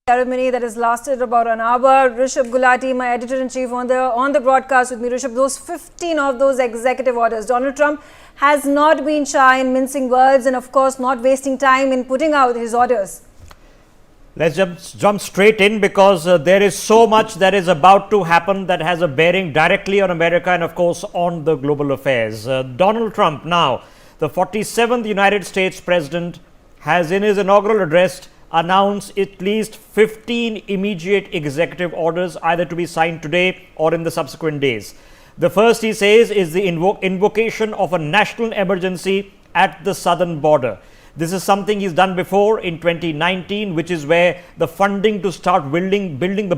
ceremony that has lasted about an hour. Rishabh Gulati, my editor-in-chief, on the broadcast with me. Rishabh, those 15 of those executive orders, Donald Trump has not been shy in mincing words and, of course, not wasting time in putting out his orders. Let's jump straight in because there is so much that is about to happen that has a bearing directly on America and, of course, on the global affairs. Donald Trump, now the 47th United States President, has in his inaugural address announced at least 15 immediate executive orders, either to be signed today or in the subsequent days. The first, he says, is the invocation of a national emergency at the southern border. This is something he's done before in 2019, which is where the funding to start building the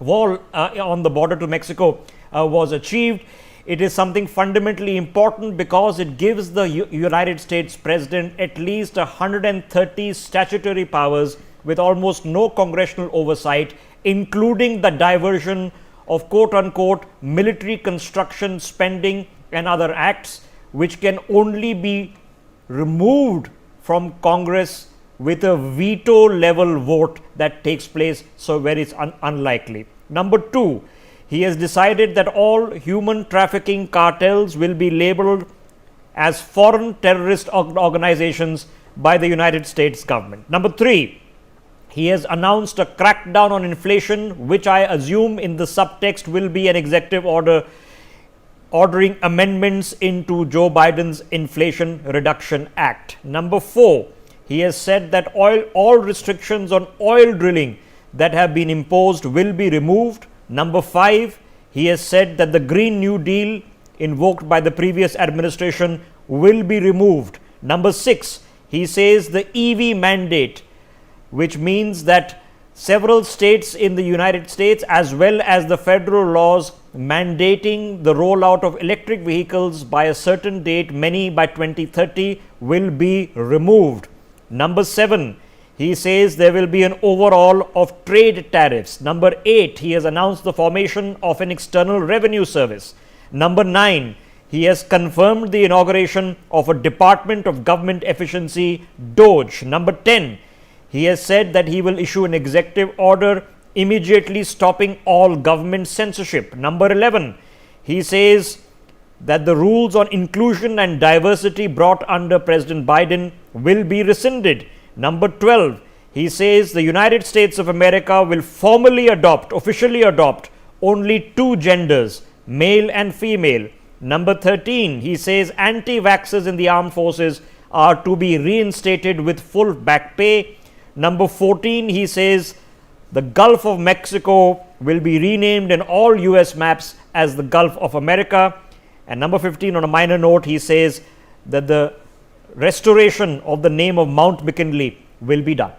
wall on the border to Mexico was achieved. It is something fundamentally important because it gives the United States President at least 130 statutory powers with almost no congressional oversight, including the diversion of quote-unquote military construction spending and other acts, which can only be removed from Congress with a veto level vote that takes place, so very unlikely. Number two, he has decided that all human trafficking cartels will be labeled as foreign terrorist organizations by the United States government. Number three, he has announced a crackdown on inflation, which I assume in the subtext will be an executive order ordering amendments into Joe Biden's Inflation Reduction Act. Number four, he has said that all restrictions on oil drilling that have been imposed will be removed. Number five, he has said that the Green New Deal invoked by the previous administration will be removed. Number six, he says the EV mandate, which means that several states in the United States, as well as the federal laws mandating the rollout of electric vehicles by a certain date, many by 2030, will be removed. Number seven, he says there will be an overhaul of trade tariffs. Number eight, he has announced the formation of an external revenue service. Number nine, he has confirmed the inauguration of a Department of Government Efficiency, DOGE. Number 10, he has said that he will issue an executive order immediately stopping all government censorship. Number 11, he says that the rules on inclusion and diversity brought under President Biden will be rescinded. Number 12, he says the United States of America will officially adopt only two genders, male and female. Number 13, he says anti-vaxxers in the armed forces are to be reinstated with full back pay. Number 14, he says the Gulf of Mexico will be renamed in all US maps as the Gulf of America. And number 15, on a minor note, he says that the restoration of the name of Mount McKinley will be done.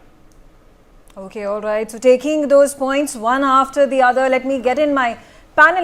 Okay, all right. So taking those points one after the other, let me get in my panel.